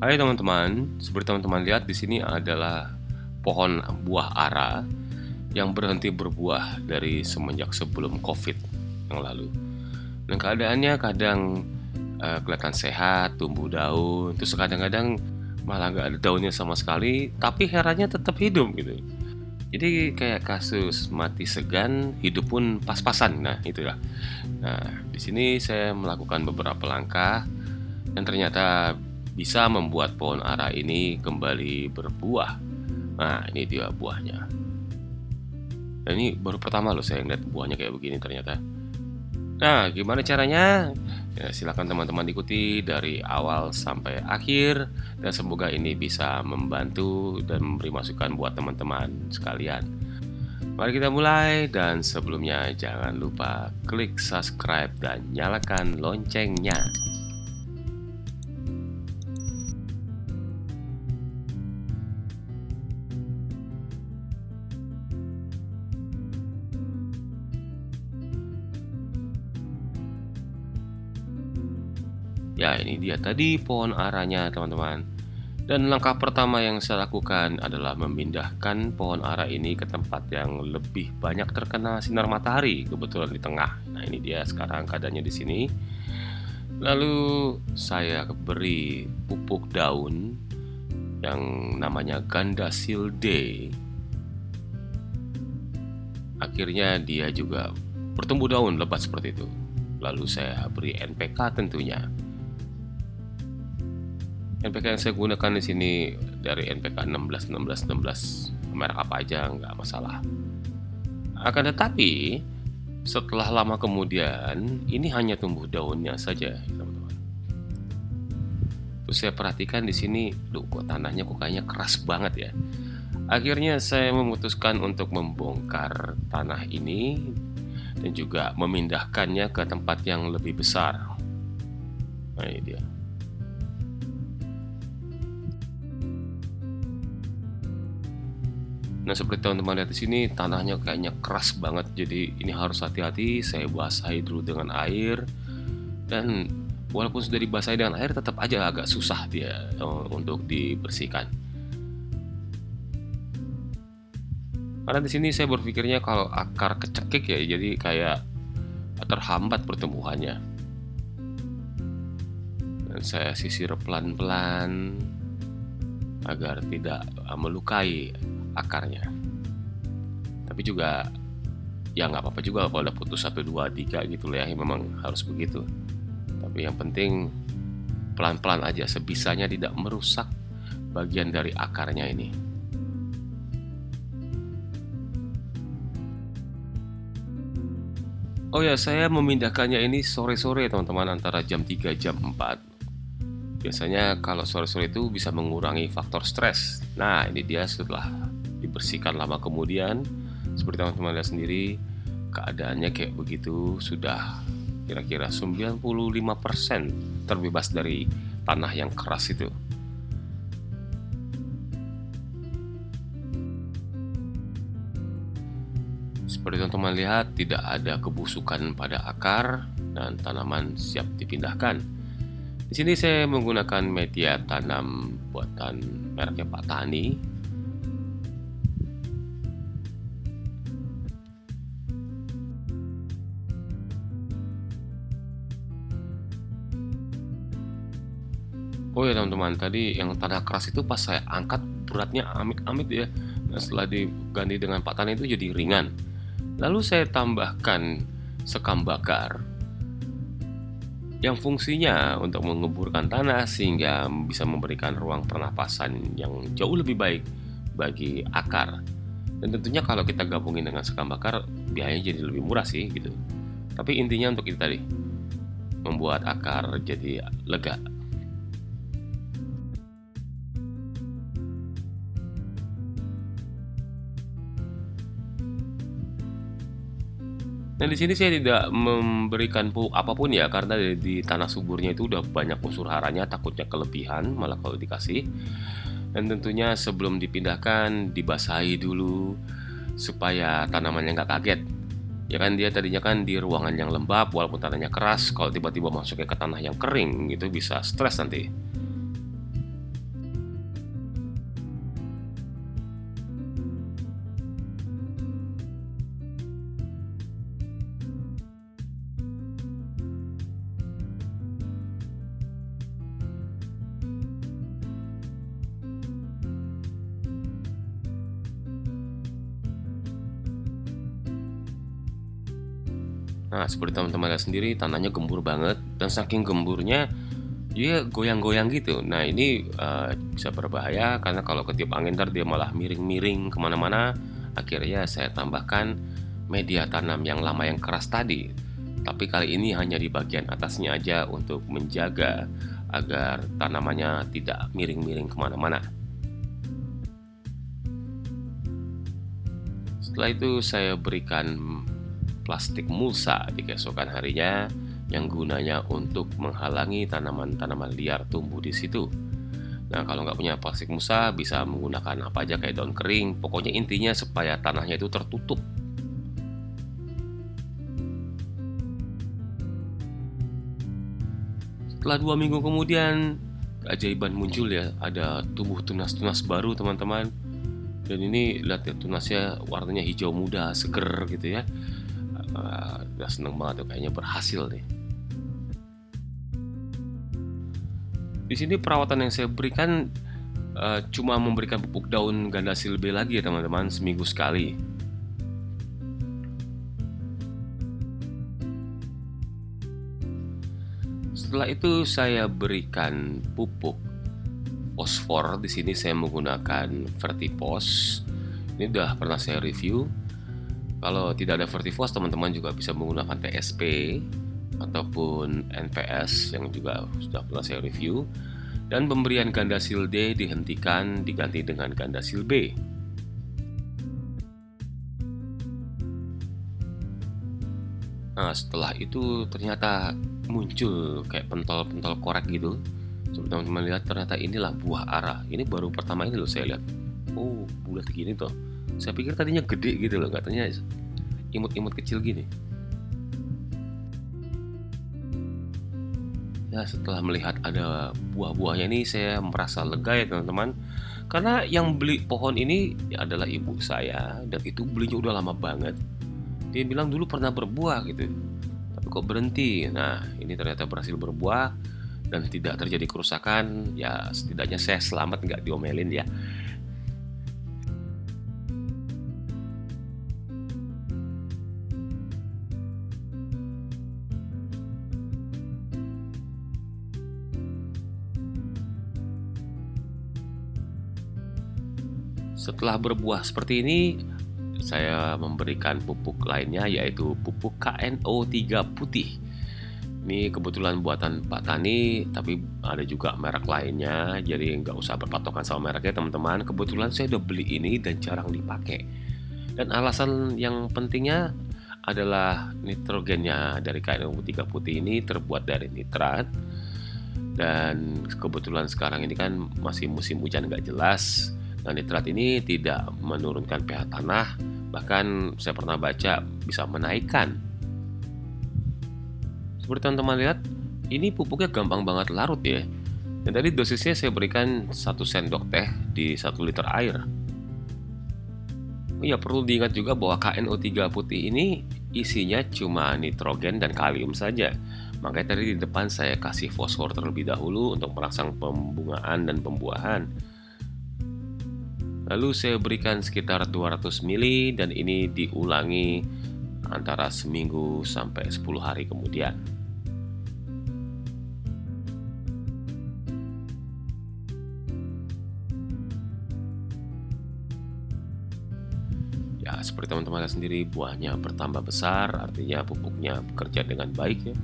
Hai teman-teman, seperti teman-teman lihat di sini adalah pohon buah ara yang berhenti berbuah dari semenjak sebelum COVID yang lalu. Dan keadaannya kadang kelihatan sehat, tumbuh daun, terus kadang-kadang malah nggak ada daunnya sama sekali, tapi herannya tetap hidup gitu. Jadi kayak kasus mati segan, hidup pun pas-pasan. Nah, itulah. Nah, di sini saya melakukan beberapa langkah dan ternyata bisa membuat pohon ara ini kembali berbuah. Nah, ini dia buahnya. Dan ini baru pertama loh saya ngeliat buahnya kayak begini ternyata. Nah, gimana caranya? Ya, silakan teman-teman ikuti dari awal sampai akhir dan semoga ini bisa membantu dan memberi masukan buat teman-teman sekalian. Mari kita mulai dan sebelumnya jangan lupa klik subscribe dan nyalakan loncengnya. Ya, ini dia tadi pohon aranya, teman-teman. Dan langkah pertama yang saya lakukan adalah memindahkan pohon ara ini ke tempat yang lebih banyak terkena sinar matahari, kebetulan di tengah. Nah, ini dia sekarang keadaannya di sini. Lalu saya beri pupuk daun yang namanya Gandasilde. Akhirnya dia juga bertumbuh daun lebat seperti itu. Lalu saya beri NPK tentunya. NPK yang saya gunakan di sini dari NPK 16, 16, 16, merek apa aja nggak masalah. Akan tetapi setelah lama kemudian ini hanya tumbuh daunnya saja, teman-teman. Terus saya perhatikan di sini, kok tanahnya kayaknya keras banget ya. Akhirnya saya memutuskan untuk membongkar tanah ini dan juga memindahkannya ke tempat yang lebih besar. Nah, ini dia. Nah, seperti teman-teman lihat di sini, tanahnya kayaknya keras banget, jadi ini harus hati-hati. Saya basahi dulu dengan air, dan walaupun sudah dibasahi dengan air, tetap aja agak susah dia untuk dibersihkan. Karena di sini saya berpikirnya kalau akar kecekik ya, jadi kayak terhambat pertumbuhannya. Dan saya sisir pelan-pelan agar tidak melukai akarnya. Tapi juga ya nggak apa-apa juga kalau udah putus 1, 2, 3 gitu lah ya, memang harus begitu. Tapi yang penting pelan-pelan aja, sebisanya tidak merusak bagian dari akarnya ini. Oh ya, saya memindahkannya ini sore-sore teman-teman, antara jam 3 jam 4. Biasanya kalau sore-sore itu bisa mengurangi faktor stres. Nah, ini dia setelah dibersihkan lama kemudian, seperti teman-teman lihat sendiri, keadaannya kayak begitu, sudah kira-kira 95% terbebas dari tanah yang keras itu. Seperti teman-teman lihat, tidak ada kebusukan pada akar dan tanaman siap dipindahkan. Di sini saya menggunakan media tanam buatan mereknya Pak Tani. Oh ya teman-teman, tadi yang tanah keras itu pas saya angkat beratnya amit-amit ya. Nah, setelah diganti dengan Pak Tani itu jadi ringan. Lalu saya tambahkan sekam bakar yang fungsinya untuk mengeburkan tanah sehingga bisa memberikan ruang pernapasan yang jauh lebih baik bagi akar. Dan tentunya kalau kita gabungin dengan sekam bakar, biayanya jadi lebih murah sih gitu. Tapi intinya untuk itu tadi, membuat akar jadi lega. Nah, di sini saya tidak memberikan pupuk apapun ya, karena di tanah suburnya itu udah banyak unsur haranya, takutnya kelebihan malah kalau dikasih. Dan tentunya sebelum dipindahkan dibasahi dulu supaya tanamannya nggak kaget. Ya kan dia tadinya kan di ruangan yang lembab, walaupun tanahnya keras, kalau tiba-tiba masuknya ke tanah yang kering gitu bisa stres nanti. Nah, seperti teman-teman lihat sendiri, tanahnya gembur banget dan saking gemburnya dia goyang-goyang gitu. Nah, ini bisa berbahaya karena kalau ketiup angin ntar dia malah miring-miring kemana-mana. Akhirnya saya tambahkan media tanam yang lama yang keras tadi. Tapi kali ini hanya di bagian atasnya aja untuk menjaga agar tanamannya tidak miring-miring kemana-mana. Setelah itu saya berikan plastik mulsa di keesokan harinya yang gunanya untuk menghalangi tanaman-tanaman liar tumbuh di situ. Nah, kalau nggak punya plastik mulsa bisa menggunakan apa aja kayak daun kering. Pokoknya intinya supaya tanahnya itu tertutup. Setelah 2 minggu kemudian, keajaiban muncul ya, ada tumbuh tunas-tunas baru teman-teman. Dan ini lihat ya, tunasnya warnanya hijau muda, seger gitu ya. Udah seneng banget tuh, kayaknya berhasil nih. Di sini perawatan yang saya berikan cuma memberikan pupuk daun ganda silbe lagi ya teman-teman, seminggu sekali. Setelah itu saya berikan pupuk fosfor. Di sini saya menggunakan Vertifos. Ini udah pernah saya review. Kalau tidak ada Vertifos, teman-teman juga bisa menggunakan TSP ataupun NPS yang juga sudah pernah saya review. Dan pemberian Gandasil D dihentikan, diganti dengan Gandasil B. Nah, setelah itu ternyata muncul kayak pentol-pentol korek gitu. Coba teman-teman lihat, ternyata inilah buah ara. Ini baru pertama ini loh saya lihat. Oh, bulat gini toh. Saya pikir tadinya gede gitu loh, katanya imut-imut kecil gini. Ya, setelah melihat ada buah-buahnya ini saya merasa lega ya teman-teman. Karena yang beli pohon ini adalah ibu saya dan itu belinya udah lama banget. Dia bilang dulu pernah berbuah gitu, tapi kok berhenti. Nah, ini ternyata berhasil berbuah dan tidak terjadi kerusakan. Ya, setidaknya saya selamat, nggak diomelin ya. Setelah berbuah seperti ini, saya memberikan pupuk lainnya yaitu pupuk KNO3 putih. Ini kebetulan buatan Pak Tani, tapi ada juga merek lainnya, jadi nggak usah berpatokan sama mereknya teman-teman. Kebetulan saya udah beli ini dan jarang dipakai. Dan alasan yang pentingnya adalah nitrogennya dari KNO3 putih ini terbuat dari nitrat. Dan kebetulan sekarang ini kan masih musim hujan nggak jelas. Nah, nitrat ini tidak menurunkan pH tanah, bahkan saya pernah baca bisa menaikkan. Seperti teman-teman lihat, ini pupuknya gampang banget larut ya. Dan tadi dosisnya saya berikan 1 sendok teh di 1 liter air. Oh ya, perlu diingat juga bahwa KNO3 putih ini isinya cuma nitrogen dan kalium saja. Makanya tadi di depan saya kasih fosfor terlebih dahulu untuk merangsang pembungaan dan pembuahan. Lalu saya berikan sekitar 200 ml dan ini diulangi antara seminggu sampai 10 hari kemudian. Ya, seperti teman-teman lihat sendiri, buahnya bertambah besar, artinya pupuknya bekerja dengan baik ya.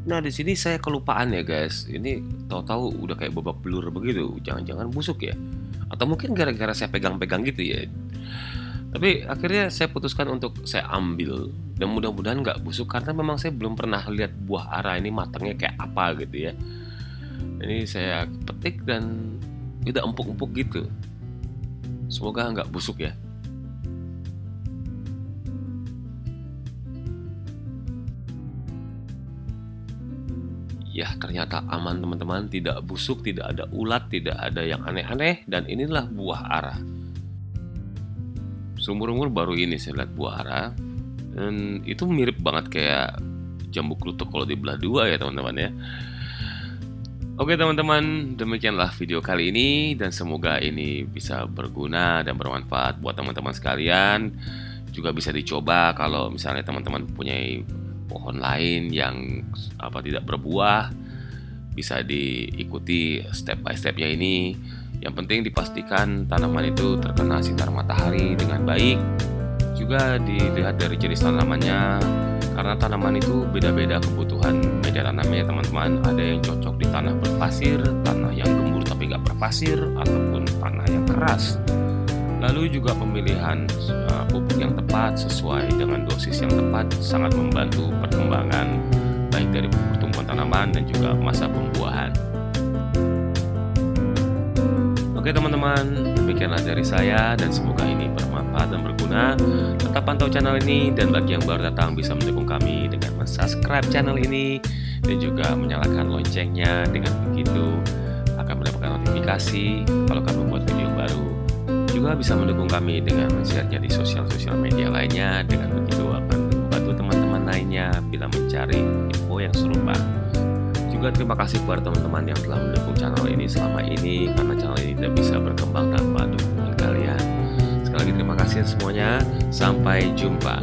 Nah, di sini saya kelupaan ya guys, ini tahu-tahu udah kayak babak belur begitu, jangan-jangan busuk ya? Atau mungkin gara-gara saya pegang-pegang gitu ya? Tapi akhirnya saya putuskan untuk saya ambil dan mudah-mudahan nggak busuk karena memang saya belum pernah lihat buah ara ini matangnya kayak apa gitu ya. Ini saya petik dan udah empuk-empuk gitu. Semoga nggak busuk ya. Ya, ternyata aman teman-teman, tidak busuk, tidak ada ulat, tidak ada yang aneh-aneh, dan inilah buah ara. Seumur-umur baru ini saya lihat buah ara, dan itu mirip banget kayak jambu kluthuk kalau dibelah dua ya teman-teman ya. Oke teman-teman, demikianlah video kali ini dan semoga ini bisa berguna dan bermanfaat buat teman-teman sekalian. Juga bisa dicoba kalau misalnya teman-teman punya pohon lain yang tidak berbuah, bisa diikuti step by stepnya ini. Yang penting dipastikan tanaman itu terkena sinar matahari dengan baik. Juga dilihat dari jenis tanamannya, karena tanaman itu beda-beda kebutuhan media tanamnya teman-teman. Ada yang cocok di tanah berpasir, tanah yang gembur tapi nggak berpasir, ataupun tanah yang keras. Lalu juga pemilihan pupuk yang tepat sesuai dengan dosis yang tepat sangat membantu perkembangan baik dari pertumbuhan tanaman dan juga masa pembuahan. Oke teman-teman, demikianlah dari saya dan semoga ini bermanfaat dan berguna. Tetap pantau channel ini dan bagi yang baru datang bisa mendukung kami dengan subscribe channel ini dan juga menyalakan loncengnya. Dengan begitu akan mendapatkan notifikasi kalau kami membuat video baru. Juga bisa mendukung kami dengan men-share-nya di sosial media lainnya. Dengan begitu akan membantu teman-teman lainnya bila mencari info yang serupa. Juga terima kasih kepada teman-teman yang telah mendukung channel ini selama ini, karena channel ini tidak bisa berkembang tanpa dukungan kalian. Sekali lagi terima kasih semuanya, sampai jumpa.